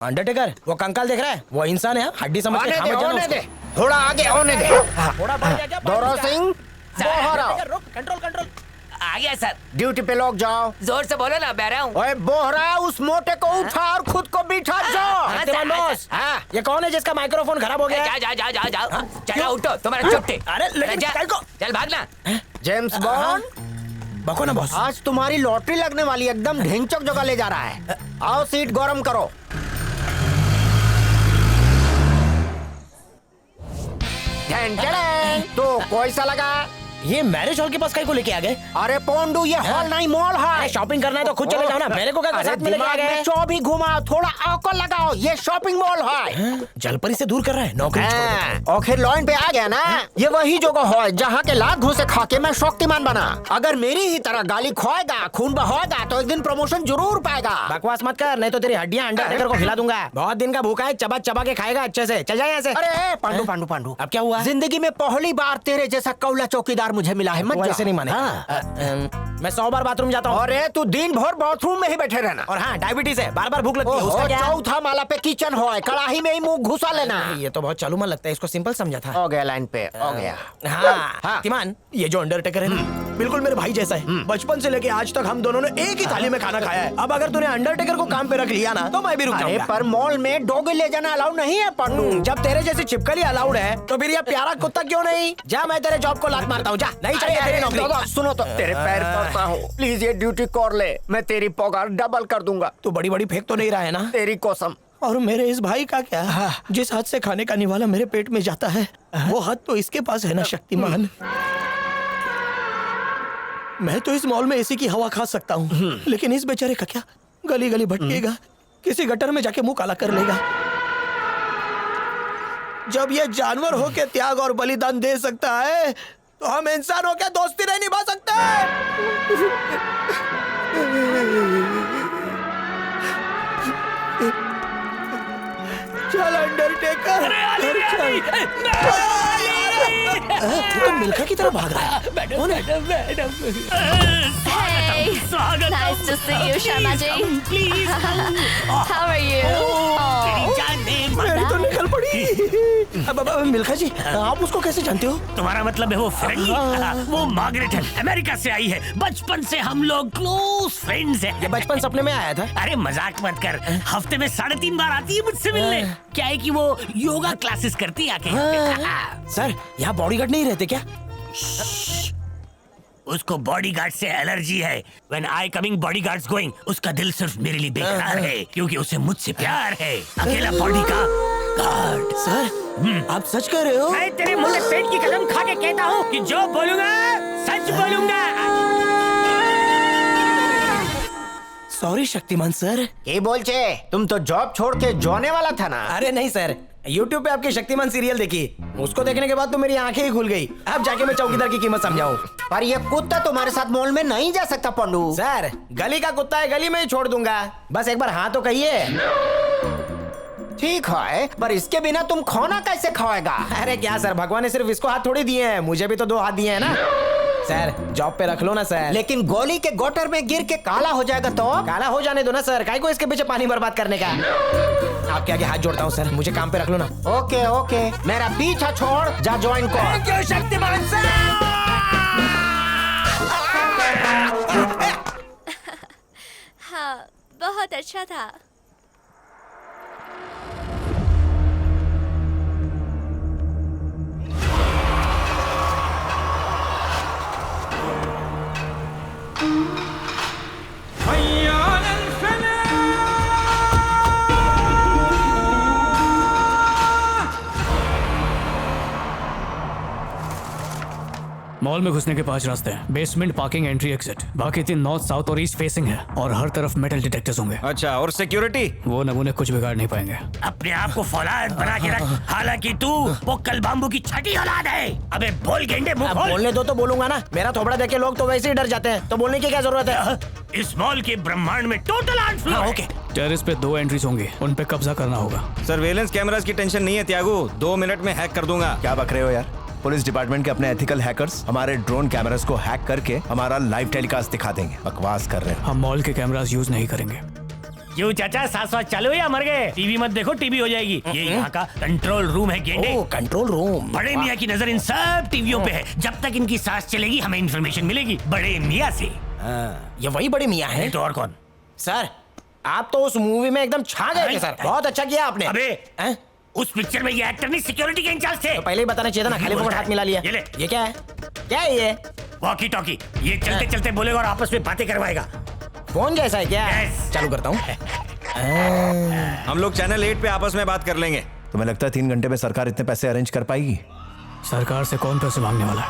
Undertaker, वो कंकाल देख रहा है? वो इंसान है, हड्डी समझ के आने दे, खामोश होने जाना दे, थोड़ा आगे होने दे। थोड़ा बढ़ गया क्या? दोहरा सिंह, बोहरा, रुक, कंट्रोल कंट्रोल। आ गया सर। ड्यूटी पे लोग जाओ। जोर से बोलो ना, बह रहा हूँ। ओए बोहरा, उस मोटे को उठा और खुद को बिठा जाओ। हाँ, शक्तिमान बॉस, ये कौन है जिसका माइक्रोफोन खराब हो गया है? जाओ। चलो उठो, तुम्हारा चुट्टे। अरे लेकिन कल को चल भागना। जेम्स बॉन्ड, बको ना बॉस। आज तुम्हारी लॉटरी लगने वाली, एकदम ढिंचक जगह ले जा रहा है। आओ सीट गरम करो। तो कैसा लगा? ये मैरिज हॉल के पास कहीं को लेके आ गए? अरे पोंडू, ये हॉल नहीं मॉल है। अरे शॉपिंग करना है तो खुद चले जाओ ना, मेरे को क्या अरे साथ में लेके आ दिमाग गए? में चौबी घुमाओ, थोड़ा अकल लगाओ, ये शॉपिंग मॉल है। जलपरी से दूर कर रहा है, नौकरी छोड़ देता है। आखिर लाइन पे आ गया ना। ये वही जगह है जहाँ के लात घूसे खा के मैं शक्तिमान बना। अगर मेरी ही तरह गाली खोएगा, खून बहाएगा तो एक दिन प्रमोशन जरूर पाएगा। बकवास मत कर, नहीं तो तेरी हड्डियां अंडरटेकर को खिला दूंगा। बहुत दिन का भूखा है, चबा चबा के खाएगा अच्छे से। चल जाए यहाँ से। अरे पांडू पांडू पांडू, अब क्या हुआ? जिंदगी में पहली बार तेरे जैसा कौला चौकीदार मुझे मिला है। मत ऐसे नहीं माने। मैं 100 बार बाथरूम जाता हूँ। अरे तू दिन भर बाथरूम में ही बैठे रहना। और हाँ, डायबिटीज है, बार बार भूख लगती है। उसका क्या? चौथा माला पे किचन हो, कड़ाही में ही मुंह घुसा लेना। ये तो बहुत चालू मन लगता है, इसको सिंपल समझा था। हो गया लाइन पे, हो गया। हाँ, हाँ। शक्तिमान, ये जो अंडरटेकर है ना, बिल्कुल मेरे भाई जैसा है। बचपन से लेके आज तक हम दोनों ने एक ही थाली में खाना खाया है। अब अगर तूने अंडरटेकर को काम पे रख लिया ना, तो मैं भी रुक अरे जाऊंगा। पर मॉल में डॉगी ले जाना अलाउ नहीं है पांडू। जब तेरे जैसी छिपकली अलाउड है, तो फिर ये प्यारा कुत्ता क्यों नहीं? जा, मैं तेरे जॉब को लात मारता हूँ। जा, नहीं चाहिए तेरी नौकरी। दादा सुनो तो, तेरे पैर पड़ता हूँ, प्लीज ये ड्यूटी कर ले, मैं तेरी पगार डबल कर दूंगा। तू बड़ी बड़ी फेंक तो नहीं रहा है ना? तेरी कसम। और मेरे इस भाई का क्या? जिस हाथ से खाने का निवाला मेरे पेट में जाता है, वो हाथ तो इसके पास है ना शक्तिमान। मैं तो इस मॉल में एसी की हवा खा सकता हूँ, लेकिन इस बेचारे का क्या? गली गली भटकेगा, किसी गटर में जाके मुंह काला कर लेगा। जब ये जानवर हो के त्याग और बलिदान दे सकता है, तो हम इंसान हो के दोस्ती नहीं निभा सकते। चल अंडरटेकर, ये तो मिल्खा की तरह भाग रहा है। Madam. Hey, nice to see you, Sharma ji. How are you? मेरी तो निकल पड़ी। अब मिल्खा जी, आप उसको कैसे जानते हो? तुम्हारा मतलब है वो फ्रेंडली? वो मार्गरेट है, अमेरिका से आई है। बचपन से हम लोग क्लोज फ्रेंड्स हैं। ये बचपन सपने में आया था। अरे मजाक मत कर, हफ्ते में 3.5 बार आती है मुझसे मिलने। क्या है कि वो योगा क्लासेस करती है आके। सर, यहाँ बॉडीगार्ड नहीं रहते क्या? उसको बॉडीगार्ड से एलर्जी है। When I coming, bodyguards going. उसका दिल सिर्फ मेरे लिए बेकरार है, क्योंकि उसे मुझसे प्यार है। अकेला बॉडी का गार्ड। सर, आप सच कह रहे हो? मैं तेरे मुंह में पेट की कसम खा के कहता हूँ कि जो बोलूंगा सच बोलूंगा। Sorry Shaktimaan sir. ये बोल चे, तुम तो जॉब छोड़ के जोने वाला था ना। अरे नहीं सर, YouTube पे आपकी शक्तिमान सीरियल देखी, उसको देखने के बाद तो मेरी आंखें ही खुल गई। अब जाके मैं चौकीदार की कीमत समझाऊं। पर ये कुत्ता तुम्हारे साथ मॉल में नहीं जा सकता पंडू। सर, गली का कुत्ता है, गली में ही छोड़ दूंगा। बस एक बार हाँ तो कहिए। ठीक है, पर इसके बिना तुम खाना कैसे खाएगा? अरे क्या सर, भगवान ने सिर्फ इसको हाथ थोड़ी दिए हैं, मुझे भी तो 2 हाथ दिए हैं ना। सर, जॉब पे रख लो ना सर। लेकिन गोली के गोटर में गिर के काला हो जाएगा तो? काला हो जाने दो ना सर, काहे को इसके पीछे पानी बर्बाद करने का? आपके आगे हाथ जोड़ता हूँ सर, मुझे काम पे रख लो ना। ओके ओके, मेरा पीछा छोड़, जा ज्वाइन कर। क्यों शक्तिमान सर? हाँ, बहुत अच्छा था। मॉल में घुसने के 5 रास्ते हैं। Basement, parking, entry, exit. बाकी 3 नॉर्थ, साउथ और ईस्ट फेसिंग है, और हर तरफ मेटल डिटेक्टर्स होंगे। अच्छा, और सिक्योरिटी? वो नमूने कुछ बिगाड़ नहीं पाएंगे। अपने आप को फौलाद बना के रख, हालांकि तू वो कल बाम्बू की छठी औलाद है। अबे बोल गेंडे, मुंह अब खोल। बोलने दो तो बोलूंगा ना, मेरा थोबड़ा देख के लोग तो वैसे ही डर जाते हैं, तो बोलने की क्या जरूरत है? इस मॉल के ब्रह्मांड में टोटल 8 फ्लोर। ओके, टेरेस पे 2 एंट्रीज होंगी, उन पे कब्जा करना होगा। सर्वेलेंस कैमरास की टेंशन नहीं है त्यागू, 2 मिनट में हैक कर दूंगा। क्या बक रहे हो यार? पुलिस डिपार्टमेंट के अपने एथिकल हैकर्स हमारे ड्रोन कैमरास को हैक करके हमारा लाइव टेलीकास्ट दिखा देंगे। बकवास कर रहे हैं। हम मॉल के कैमरास यूज नहीं करेंगे। क्यों चाचा, सांस वास चालू है या मर गए? टीवी मत देखो, टीवी हो जाएगी। ये यहाँ का कंट्रोल रूम है गेंडे। ओ कंट्रोल रूम। बड़े मियाँ की नजर इन सब टीवियों पे है। जब तक इनकी सांस चलेगी हमें इन्फॉर्मेशन मिलेगी बड़े मियाँ से। ये वही बड़े मियाँ हैं। नहीं तो और कौन? सर आप तो उस मूवी में एकदम छा गए थे सर, बहुत अच्छा किया आपने। अबे हैं? उस पिक्चर में ये एक्टर नहीं सिक्योरिटी के इंचार्ज थे। तो पहले ही बताना चाहिए था ना, खाली फोकट हाथ मिला लिया। ये ले। ये क्या है? क्या है ये? Walkie talkie. ये चलते चलते बोलेगा और आपस में बातें करवाएगा। फोन जैसा है क्या? Yes. चालू करता हूँ। हम लोग चैनल 8 पे आपस में बात कर लेंगे। तुम्हें लगता है 3 घंटे में सरकार इतने पैसे अरेंज कर पाएगी? सरकार से कौन पैसे मांगने वाला है?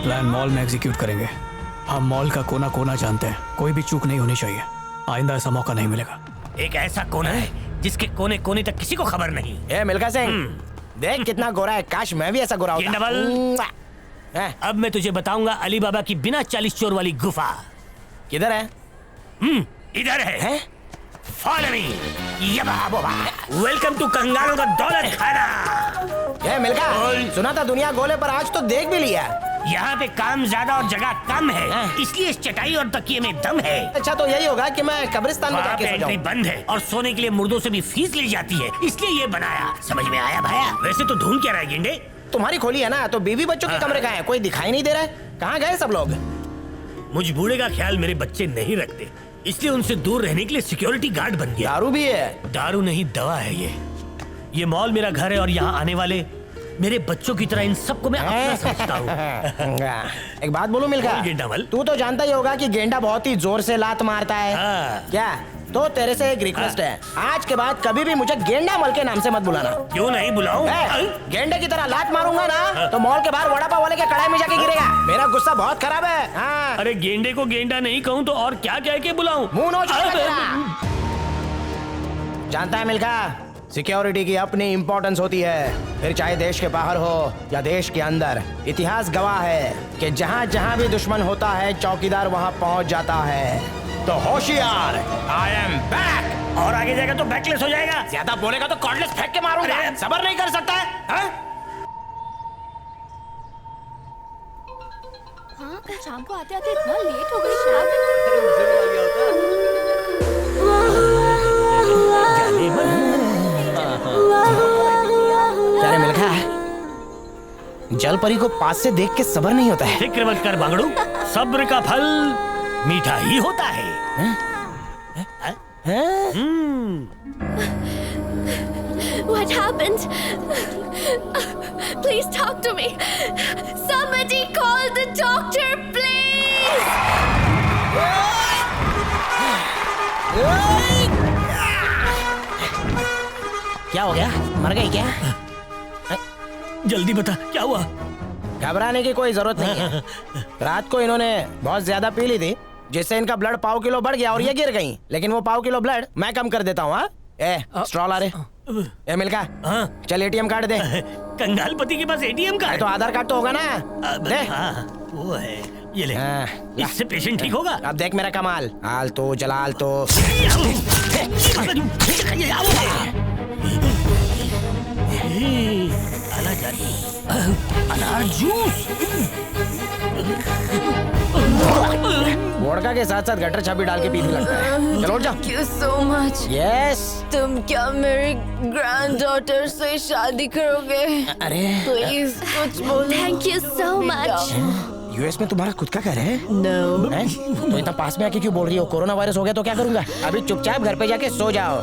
प्लान मॉल में एग्जीक्यूट करेंगे। हम मॉल का कोना कोना जानते हैं, कोई भी चूक नहीं होनी चाहिए। आइंदा ऐसा मौका नहीं मिलेगा। एक ऐसा कोना है जिसके कोने कोने तक किसी को खबर नहीं। ए मिल्खा सिंह, देख कितना गोरा है, काश मैं भी ऐसा गोरा ये होता। डबल। हैं? अब मैं तुझे बताऊंगा अली बाबा की बिना 40 चोर वाली गुफा। किधर है? इधर है। हैं? Follow me. ये बाबा। वेलकम टू कंगालों का दौलत खाना। ए मिल्खा, बोल। सुना था दुनिया गोले पर, आज तो देख भी लिया। यहाँ पे काम ज्यादा और जगह कम है, इसलिए इस चटाई और तकिए में दम है। अच्छा तो यही होगा कि मैं कब्रिस्तान में वहाँ पे जाके सो एंट्री जाऊं। बंद है और सोने के लिए मुर्दों से भी फीस ली जाती है, इसलिए ये बनाया। समझ में आया भाया? वैसे तो ढूंढ क्या रहा है गेंडे? तुम्हारी खोली है ना, तो बीवी बच्चों के कमरे कहाँ हैं? कोई दिखाई नहीं दे रहा है, कहाँ गए सब लोग? मुझ बूढ़े का ख्याल मेरे बच्चे नहीं रखते, इसलिए उनसे दूर रहने के लिए सिक्योरिटी गार्ड बन गया। दारू भी है? दारू नहीं, दवा है ये मॉल मेरा घर है और यहाँ आने वाले मेरे बच्चों की तरह इन सबको मैं अपना समझता हूँ। एक बात बोलूं मिल्खा, बोल गेंडामल। तू तो जानता ही होगा कि गेंडा बहुत ही जोर से लात मारता है। हाँ। क्या? तो तेरे से एक रिक्वेस्ट है, आज के बाद कभी भी मुझे गेंडामल के नाम से मत बुलाना। क्यों नहीं बुलाऊं? गेंडे की तरह लात मारूंगा ना तो मॉल के बाहर वड़ा पाव वाले के कड़ाई में जाके गिरेगा। मेरा गुस्सा बहुत खराब है। हाँ। अरे गेंडे को गेंडा नहीं कहूँ तो और क्या कह के बुलाऊं? मुंह नोच के तेरा। जानता है मिल्खा, सिक्योरिटी की अपनी इंपॉर्टेंस होती है, फिर चाहे देश के बाहर हो या देश के अंदर। इतिहास गवाह है कि जहाँ जहाँ भी दुश्मन होता है चौकीदार वहाँ पहुँच जाता है। तो होशियार, आई एम बैक। और आगे जाएगा तो बैकलेस हो जाएगा। ज्यादा बोलेगा तो कॉर्डलेस फेंक के मारूंगा। अरे। सबर नहीं कर सकता है? हाँ? हाँ, कल शाम को आते आते इतना लेट हो गई। क्या रे मिल्खा, जल परी को पास से देख के सबर नहीं होता है। फिक्र मत कर बांगड़ू, सब्र का फल मीठा ही होता है। What happened? Please talk to me. Somebody call the doctor, please. क्या हो गया? मर गई क्या? जल्दी बता क्या हुआ? घबराने की कोई जरूरत नहीं है। रात को इन्होंने बहुत ज्यादा पी ली थी, जिससे इनका ब्लड पाव किलो बढ़ गया और ये गिर गई। लेकिन वो पाव किलो ब्लड मैं कम कर देता हूँ। हाँ? ए स्ट्रॉ ला रे। ए मिल्खा, हाँ? चल एटीएम कार्ड दे। कंगालपति के पास एटीएम कार्ड तो आधार कार्ड तो होगा ना? दे। हाँ, वो है, ये ले। हाँ, ला। इससे पेशेंट ठीक होगा। अब देख मेरा कमाल। हाल तो जलाल तो। अनार जूस। वोडका के साथ साथ गटर छापी डाल के पीने लगता है। चलो उठ जाओ। Thank you so much. Yes. तुम क्या मेरी ग्रैंडडॉटर से शादी करोगे? अरे प्लीज कुछ बोलो। Thank you so much. US में तुम्हारा खुद का घर है? नो। तो इतना पास में आके क्यों बोल रही हो? कोरोना वायरस हो गया तो क्या करूंगा? अभी चुपचाप घर पे जाके सो जाओ।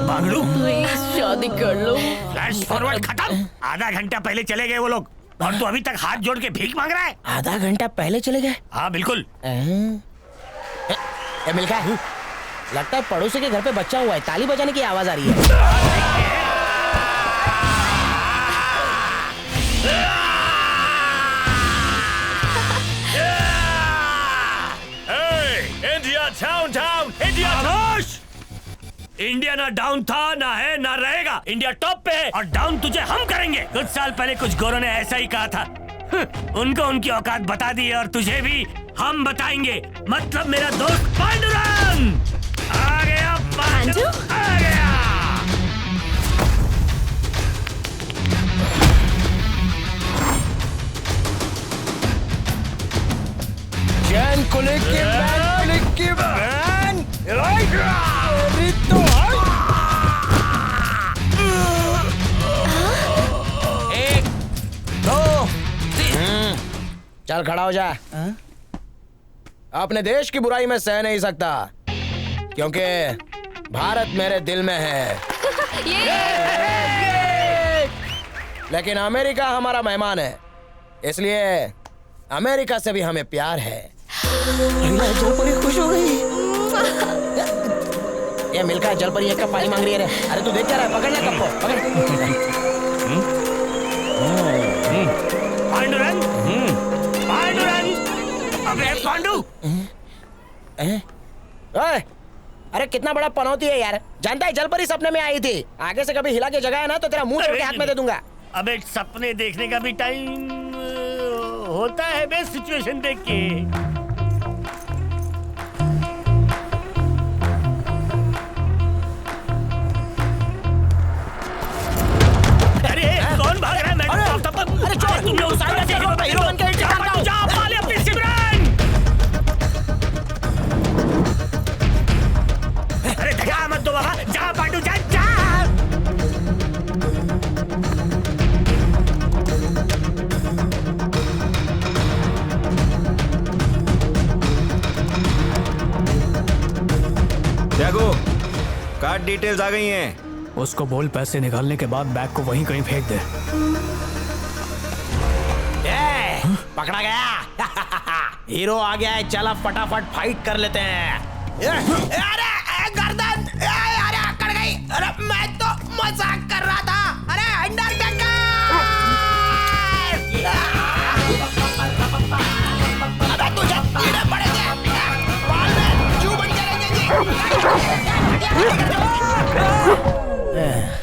बांगड़ू, प्लीज शादी कर लो। फ्लैश फॉरवर्ड खत्म। आधा घंटा पहले चले गए वो लोग और तू अभी तक हाथ जोड़ के भीख मांग रहा है। आधा घंटा पहले चले गए? हाँ बिल्कुल। मिल्खा, लगता है पड़ोसी के घर पे बच्चा हुआ है, ताली बजाने की आवाज आ रही है। इंडिया डाउन टाउन, इंडिया खामोश। इंडिया ना डाउन था, ना है, ना रहेगा। इंडिया टॉप पे है और डाउन तुझे हम करेंगे। कुछ साल पहले कुछ गोरों ने ऐसा ही कहा था। उनको उनकी औकात बता दी है और तुझे भी हम बताएंगे। मतलब मेरा दोस्त पांडुरंग आ गया। पांडु? आ गया। चैन कुलिक की बैन, कुलिक की बैन। अरे तो एक, दो, चल खड़ा हो जा। अपने देश की बुराई में सह नहीं सकता, क्योंकि भारत मेरे दिल में है। लेकिन अमेरिका हमारा मेहमान है, इसलिए अमेरिका से भी हमें प्यार है। जलपरी खुश हो गई। ये मिल्खा जलपरी एक कप पानी मांग रही है रे। अरे तू देख क्या रहा है, पकड़ ले कप को, पकड़। पांडुरंग, पांडुरंग, अबे पांडु। ओए, अरे कितना बड़ा पनौती है यार। जानता है जलपरी सपने में आई थी। आगे से कभी हिला के जगह है ना तो तेरा मुंह तोड़ के हाथ में दे दूंगा। अबे सपने देखने का भी टाइम होता है बे, सिचुएशन देख के। अरे कौन भाग रहा है? मैं अरे चोर, तुम लोग सारे हीरो बन के जा पाले अपनी सिमरन। अरे धगा मत दो बाबा, जा पांडु जा जा। त्यागो, कार्ड डिटेल्स आ गई हैं। उसको बोल पैसे निकालने के बाद बैग को वहीं कहीं फेंक दे। पकड़ा गया। हीरो आ गया है, चला फटाफट फाइट कर लेते हैं। अरे गर्दन, अरे अकड़ गई। अरे मैं तो मजाक कर रहा था। अरे अंडरटेकर, अबे तुझे कीड़े पड़ेंगे, बाल में जू बन के रहेंगे।